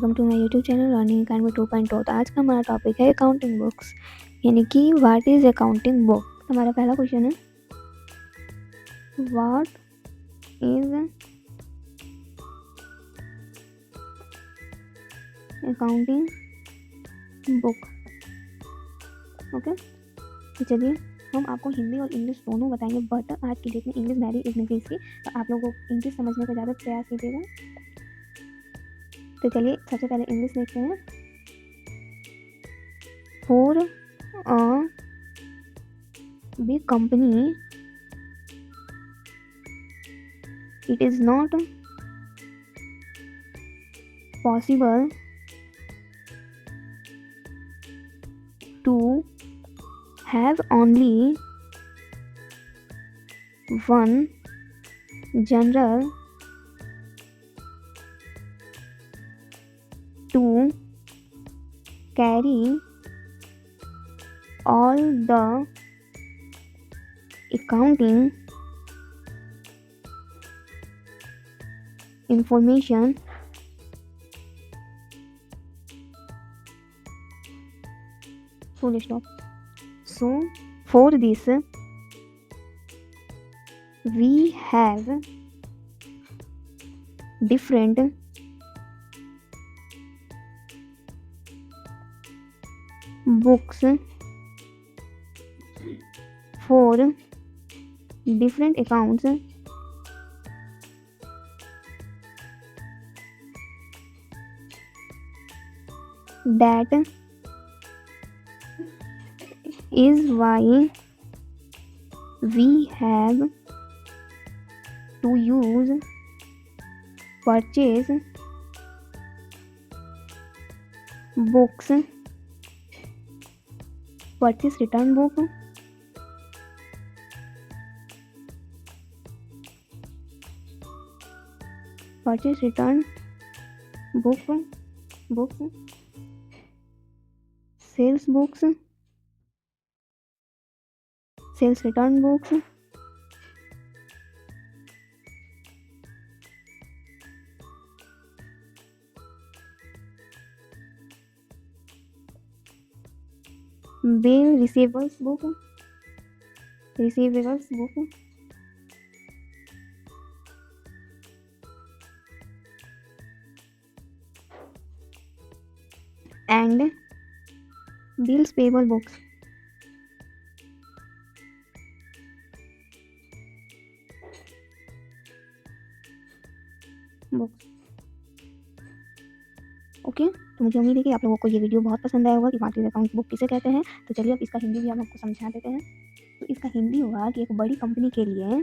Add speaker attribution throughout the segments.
Speaker 1: Welcome to my YouTube channel learning academy 2.0। तो आज का हमारा टॉपिक है अकाउंटिंग बुक्स, यानी कि व्हाट इज़ अकाउंटिंग बुक। तो हमारा पहला क्वेश्चन है, what is accounting book. Okay, तो चलिए हम आपको हिंदी और इंग्लिश दोनों बताएंगे, बट आज की डेट में इंग्लिश वेरी इज नेसेसरी, तो आप लोगों को इंग्लिश समझने का ज़्यादा प्रयास कीजिएगा। तो चलिए सबसे पहले इंग्लिश देखते हैं। For a big company, it is not possible to have only one general to carry all the accounting information full stop. So for this we have different books for different accounts that is why we have to use purchase books, purchase return book, purchase return books, sales books, sales return books, bill receivables book, and bills payable books. Okay, तो मुझे उम्मीद है कि आप लोगों को ये video बहुत पसंद आया होगा कि व्हाट इज अकाउंट बुक किसे कहते हैं। तो चलिए अब इसका हिंदी भी हम आपको समझा देते हैं। तो इसका हिंदी होगा कि एक बड़ी कंपनी के लिए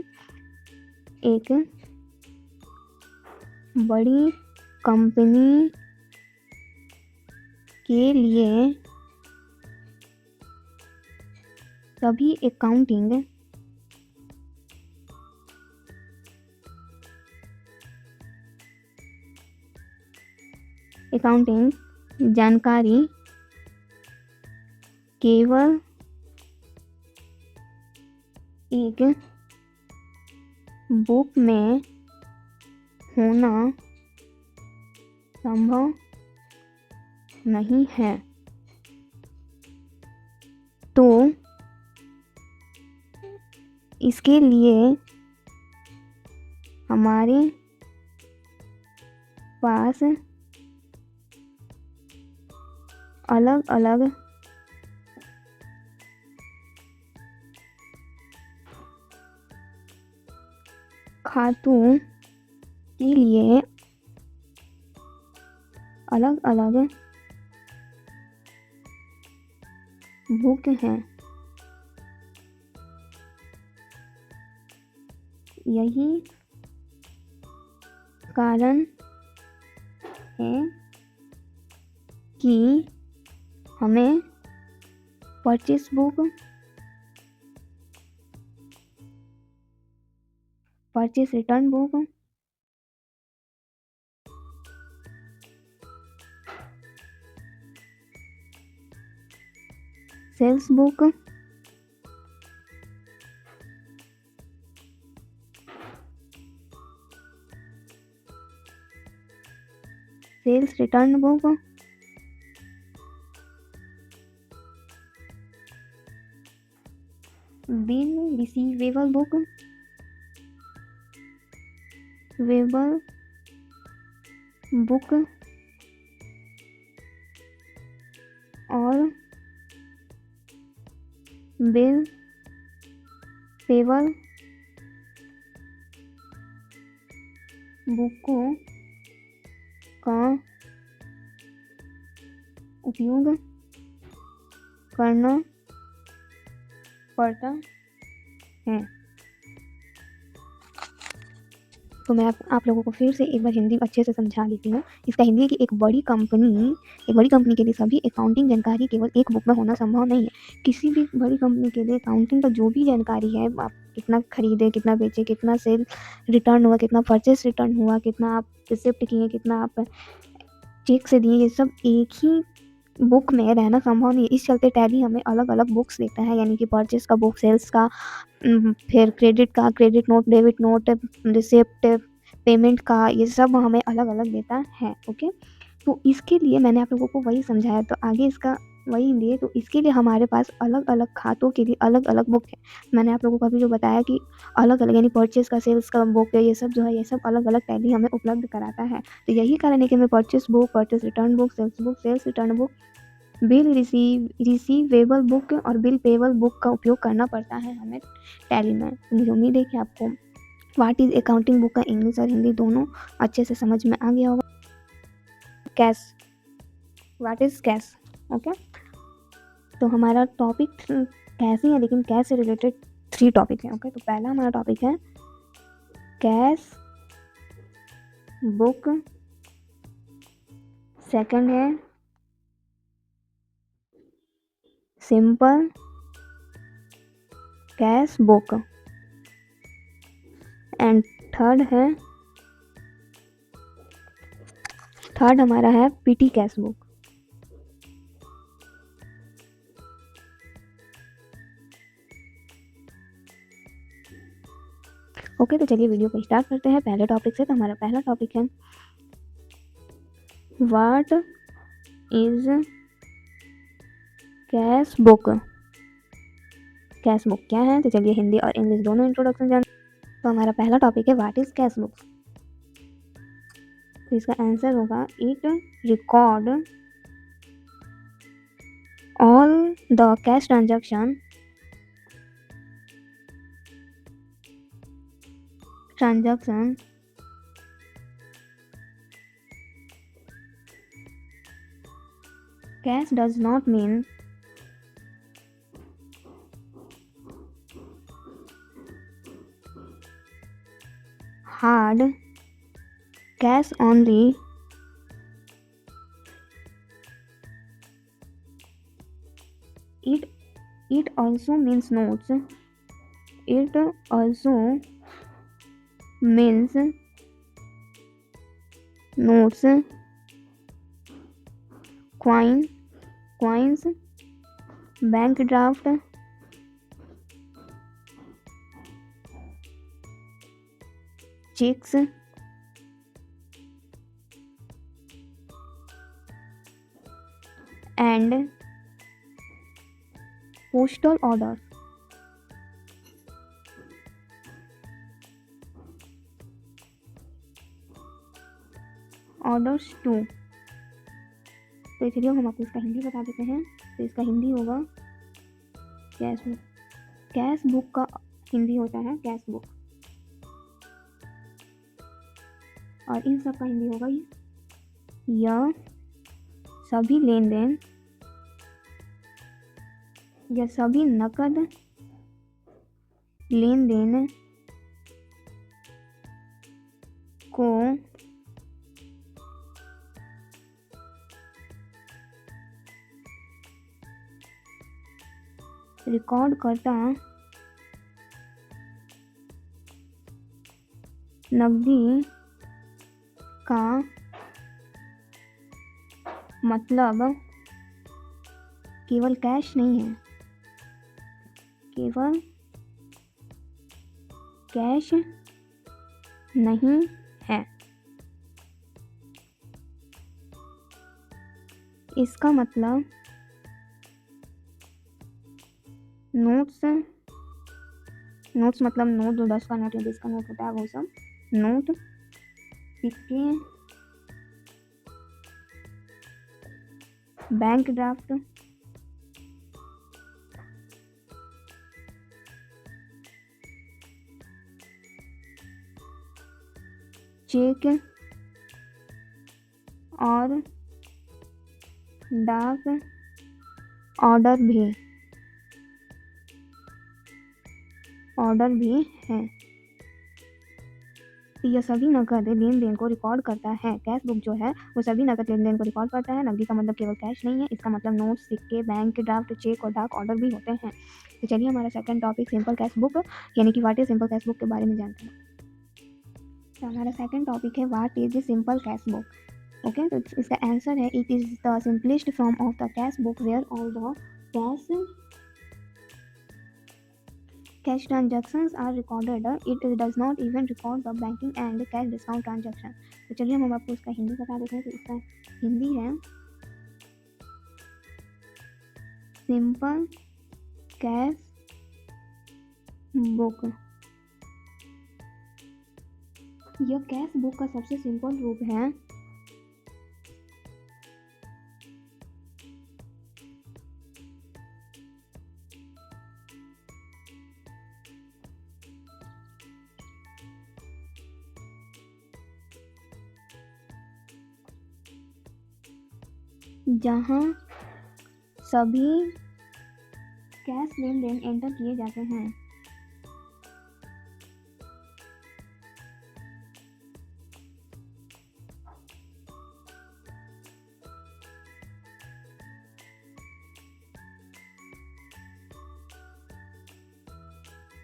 Speaker 1: सभी अकाउंटिंग जानकारी केवल एक बुक में होना संभव नहीं है। तो इसके लिए हमारे पास अलग अलग खातों के लिए अलग अलग बुक हैं। यही कारण है कि हमें purchase book, purchase return book, sales book, sales return book, bill receivable book, वेबल बुक और बिल पेबल बुकों का उपयोग करना पड़ता है। तो मैं आप लोगों को फिर से एक बार हिंदी अच्छे से समझा देती हूँ। इसका हिंदी है कि एक बड़ी कंपनी के लिए सभी अकाउंटिंग जानकारी केवल एक बुक में होना संभव नहीं है। किसी भी बड़ी कंपनी के लिए अकाउंटिंग का जो भी जानकारी है, आप कितना खरीदे, कितना बेचे, कितना सेल रिटर्न हुआ, कितना परचेस रिटर्न हुआ, कितना आप रिसिप्ट किए, कितना आप चेक से दिए, ये सब एक ही बुक में रहना संभव नहीं है। इस चलते टैली हमें अलग अलग बुक्स देता है, यानी कि परचेस का बुक, सेल्स का, फिर credit note, debit note, receipt, payment का, ये सब हमें अलग अलग देता है। ओके, तो इसके लिए मैंने आप लोगों को वही समझाया, तो आगे इसका वही हिंदी है। तो इसके लिए हमारे पास अलग अलग खातों के लिए अलग अलग बुक है। मैंने आप लोगों को अभी जो बताया कि अलग अलग, यानी परचेस का, सेल्स का बुक है, ये सब जो है, ये सब अलग अलग टैली हमें उपलब्ध कराता है। तो यही कारण है कि हमें purchase book, purchase return book, sales return book, bill receivable book और बिल पेबल बुक का उपयोग करना पड़ता है हमें टैली में। मुझे उम्मीद है कि आपको व्हाट इज अकाउंटिंग बुक का इंग्लिश और हिंदी दोनों अच्छे से समझ में आ गया होगा। Cash, what is cash. Okay, तो हमारा टॉपिक कैश ही है, लेकिन कैश से रिलेटेड 3 टॉपिक है। ओके, तो पहला हमारा टॉपिक है कैश बुक, सेकंड है simple cash book and third हमारा है पीटी कैश बुक। ओके, तो चलिए वीडियो को स्टार्ट करते हैं पहले टॉपिक से। तो हमारा पहला टॉपिक है what is cash book. Cash book क्या है, तो चलिए हिंदी और इंग्लिश दोनों इंट्रोडक्शन जान। तो हमारा पहला टॉपिक है व्हाट इज कैश बुक। तो इसका आंसर होगा it record all the cash transaction cash does not mean hard cash only. It also means notes. It also means notes, coins, bank draft, checks, and postal orders. Orders too. तो चलिए हम आपको इसका हिंदी बता देते हैं। तो इसका हिंदी होगा कैश बुक। कैश बुक का हिंदी होता है कैश बुक, और इन सब का हिंदी होगा यह सभी लेन देन या सभी नकद लेन देन को रिकॉर्ड करता नकदी का मतलब केवल कैश नहीं है, केवल कैश नहीं है। इसका मतलब नोट्स मतलब नोट, जो 10 का नोट या 20 का नोट होता है वो सब, नोट, सिक्के, बैंक ड्राफ्ट, चेक और डाक ऑर्डर भी है। यह सभी नकद लेन देन को रिकॉर्ड करता है। कैश बुक जो है वो सभी नकद लेन देन को रिकॉर्ड करता है। नकदी का मतलब केवल कैश नहीं है, इसका मतलब नोट, सिक्के, बैंक ड्राफ्ट, चेक और डाक ऑर्डर भी होते हैं। तो चलिए हमारा second topic simple cash book यानी कि what is simple cash book के बारे में जानते हैं। तो हमारा सेकंड टॉपिक है what is simple cash book. Okay, तो इसका आंसर है it is the simplest form of the cash book where all the cash transactions are recorded. It does not even record the banking and cash discount transaction. तो चलिए हम आपको इसका हिंदी बता देते हैं। तो इसका हिंदी है सिंपल कैश बुक। यह कैश बुक का सबसे सिंपल रूप है जहाँ सभी कैश लेन देन एंटर किए जाते हैं।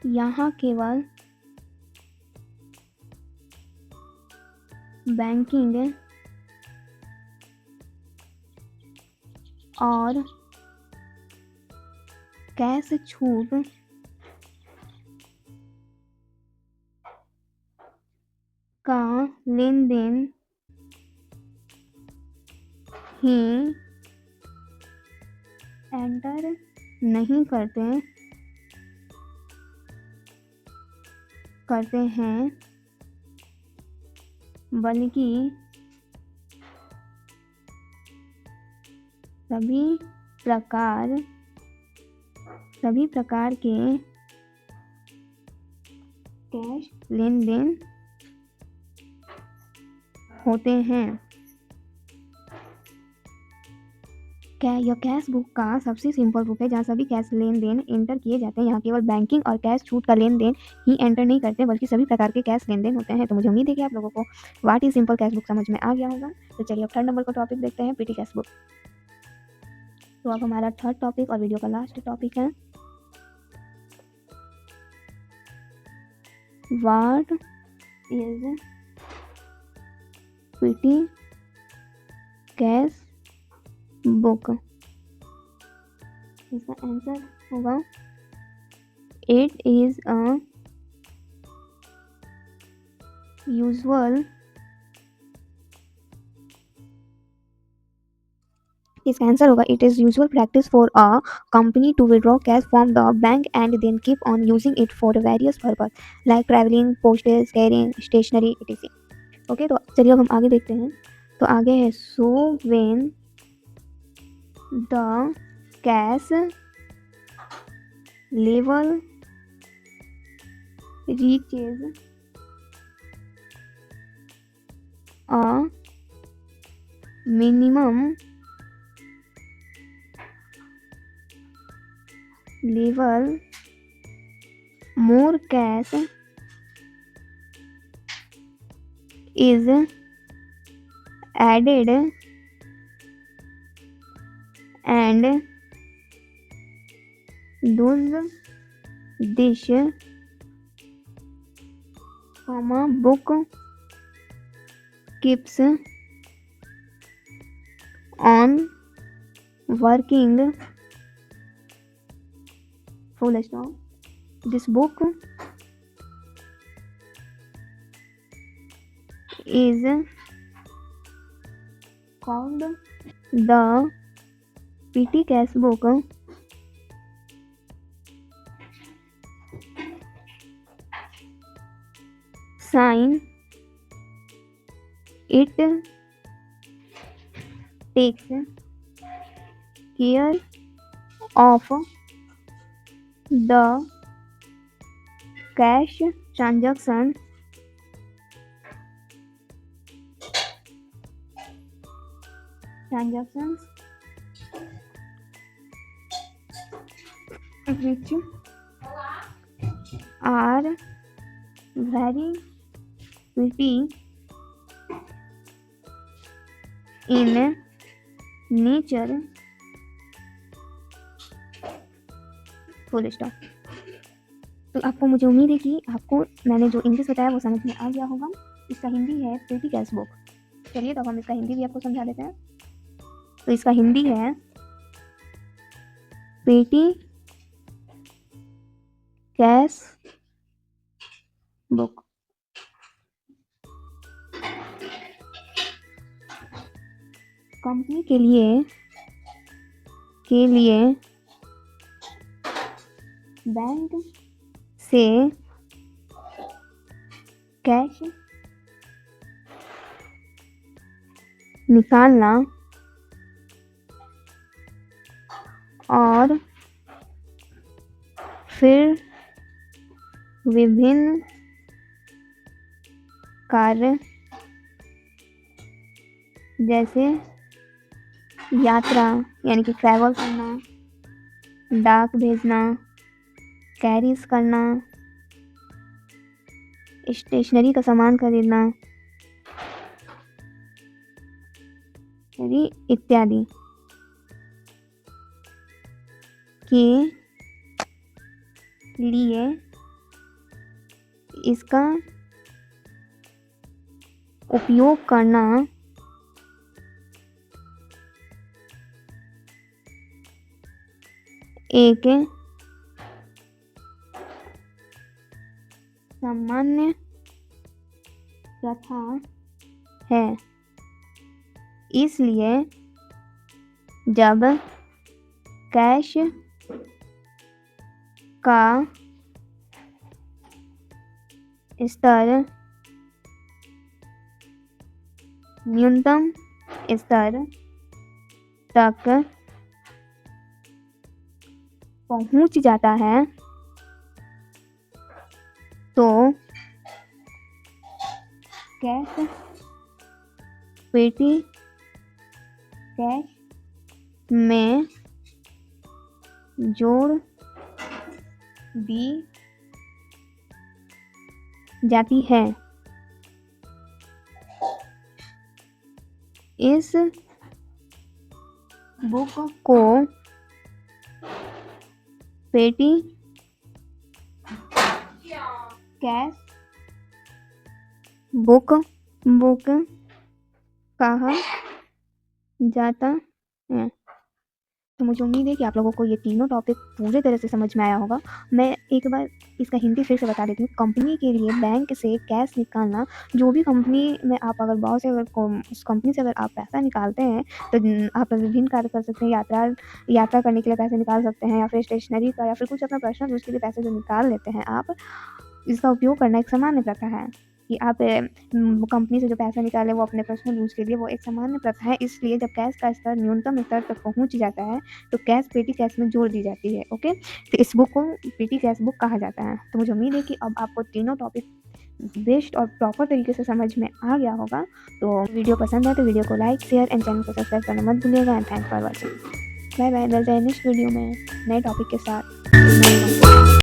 Speaker 1: यहाँ केवल बैंकिंग और कैश छूट का लेन देन ही एंटर नहीं करते हैं, बल्कि सभी प्रकार के कैश लेन देन होते हैं। यह कैश बुक का सबसे सिंपल रूप है जहाँ सभी कैश लेन देन एंटर किए जाते हैं। यहाँ केवल बैंकिंग और कैश छूट का लेन देन ही एंटर नहीं करते, बल्कि सभी प्रकार के कैश लेन देन होते हैं। तो मुझे उम्मीद है कि आप लोगों को what is simple cash book समझ में आ गया होगा। तो चलिए अब थर्ड नंबर का टॉपिक देखते हैं, पेटी कैश बुक। तो अब हमारा थर्ड टॉपिक और वीडियो का लास्ट टॉपिक है what is petty cash book. इसका आंसर होगा इट इज अ यूजुअल इसका आंसर होगा it is usual practice for a company to withdraw cash from the bank and then keep on using it for various purpose like travelling, postage, carrying, stationery etc. Okay, तो चलिए अब हम आगे देखते हैं। तो आगे है so when the cash level reaches a minimum level, more cash is added and thus this book keeps on working full stop. This book is called the पेटी cash book sign it takes care of the cash transactions which are very pretty in nature. Full stop. तो आपको मुझे उम्मीद है कि आपको मैंने जो इंग्लिश बताया वो समझ में आ गया होगा। इसका हिंदी है पेटी कैश बुक। चलिए तो हम इसका हिंदी भी आपको समझा देते हैं। तो इसका हिंदी है पेटी कैश बुक। कंपनी के लिए बैंक से कैश निकालना और फिर विभिन्न कार्य जैसे यात्रा यानी कि ट्रैवल करना, डाक भेजना, कैरीज करना, स्टेशनरी का सामान खरीदना इत्यादि के लिए इसका उपयोग करना एक सामान्य प्रथा है। इसलिए जब कैश का स्तर न्यूनतम स्तर तक पहुंच जाता है तो कैश पेटी कैश में जोड़ दी जाती है। इस बुक को पेटी कैश बुक कहा जाता है। तो मुझे उम्मीद है कि आप लोगों को ये तीनों टॉपिक पूरे तरह से समझ में आया होगा। मैं एक बार इसका हिंदी फिर से बता देती हूँ। कंपनी के लिए बैंक से कैश निकालना, जो भी कंपनी में आप अगर बहुत से उस कंपनी से अगर आप पैसा निकालते हैं तो आप विभिन्न कार्य कर सकते हैं। यात्रा करने के लिए पैसे निकाल सकते हैं, या फिर स्टेशनरी का, या फिर कुछ अपना पर्सनल यूज़ के लिए पैसे जो निकाल लेते हैं आप, इसका उपयोग करना एक सामान्य प्रथा है। कि आप कंपनी से जो पैसा निकाले वो अपने पर्सनल यूज़ के लिए, वो एक सामान्य प्रथा है। इसलिए जब कैश का स्तर न्यूनतम स्तर तक पहुंच जाता है तो कैश पेटी कैश में जोड़ दी जाती है। ओके, तो इस बुक को पेटी कैश बुक कहा जाता है। तो मुझे उम्मीद है कि अब आपको तीनों टॉपिक बेस्ट और प्रॉपर तरीके से समझ में आ गया होगा। तो वीडियो पसंद है तो वीडियो को लाइक, शेयर एंड चैनल को सब्सक्राइब करना मत भूलिएगा। And thanks for watching. Bye bye, मिलते हैं नेक्स्ट वीडियो में नए टॉपिक के साथ।